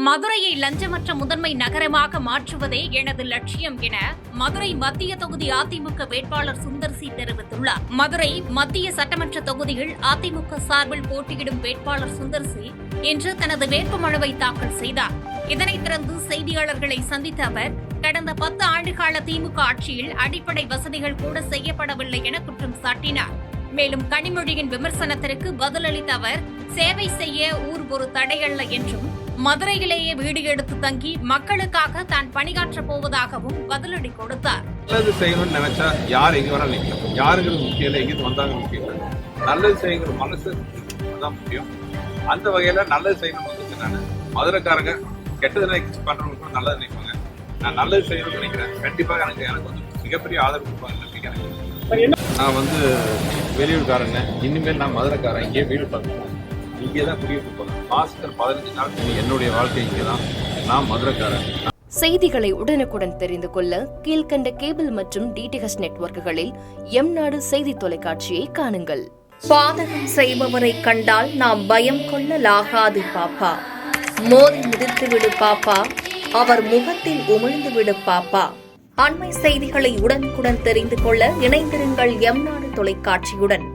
மதுரையை லஞ்சமற்ற முதன்மை நகரமாக மாற்றுவதே எனது லட்சியம் என மதுரை மத்திய தொகுதி அதிமுக வேட்பாளர் சுந்தர் சி தெரிவித்துள்ளார். மதுரை மத்திய சட்டமன்ற தொகுதியில் அதிமுக சார்பில் போட்டியிடும் வேட்பாளர் சுந்தர் சி இன்று தனது வேட்புமனுவை தாக்கல் செய்தார். இதனைத் தொடர்ந்து செய்தியாளர்களை சந்தித்த அவர், கடந்த 10 ஆண்டுகால திமுக ஆட்சியில் அடிப்படை வசதிகள் கூட செய்யப்படவில்லை என குற்றம் சாட்டினார். மேலும் கனிமொழியின் விமர்சனத்திற்கு பதிலளித்த அவர், சேவை செய்ய ஊர் ஒரு தடையல்ல என்றும் மதுரையிலேயே வீடு எடுத்து தங்கி மக்களுக்காக தான் பணியாற்றப் போவதாகவும் பதிலடி கொடுத்தார். நல்லது செய்யணும்னு நினைச்சா யார் எங்க வேணாலும் நிற்கும். யாருங்கிறது முக்கியம் இல்லை, எங்கிருந்து வந்தாங்க முக்கியம் இல்லை. நல்லது செய்யுங்கிற மனசு தான் முக்கியம். அந்த வகையில நல்லது செய்யணும் வந்து நான் மதுரைக்காரங்க கெட்டதுல எக்ஸ்ட் பண்றவங்க கூட நல்லது நினைப்பாங்க. நான் நல்லது செய்யணும்னு நினைக்கிறேன். கண்டிப்பாக எனக்கு வந்து மிகப்பெரிய ஆதரவு கொடுப்பாங்க நம்பிக்கை எனக்கு. நான் வந்து வெளியூர்காரங்க, இனிமேல் நான் மதுரைக்காரன், இங்கே வீடு பார்க்கணும், இங்கே தான் குடியிருப்பு போகணும். மாசத்துல 15 நாள் என்னுடைய வாழ்க்கை இங்கே தான். நான் மதுரைக்காரன். செய்திகளை உடனுக்குடன் தெரிந்து கொள்ள கீழ்கண்ட கேபிள் மற்றும் டிடிஎச் நெட்வொர்க்குகளில் எம்நாடு செய்தி தொலைக்காட்சியை காணுங்கள். பாதகம் செய்பவரை கண்டால் நாம் பயம் கொள்ளலாகாது பாப்பா. மோதி மிதித்துவிடு பாப்பா, அவர் முகத்தில் உமிழ்ந்துவிடு பாப்பா. அண்மை செய்திகளை உடனுக்குடன் தெரிந்து கொள்ள இணைந்திருங்கள் எம்நாடு தொலைக்காட்சியுடன்.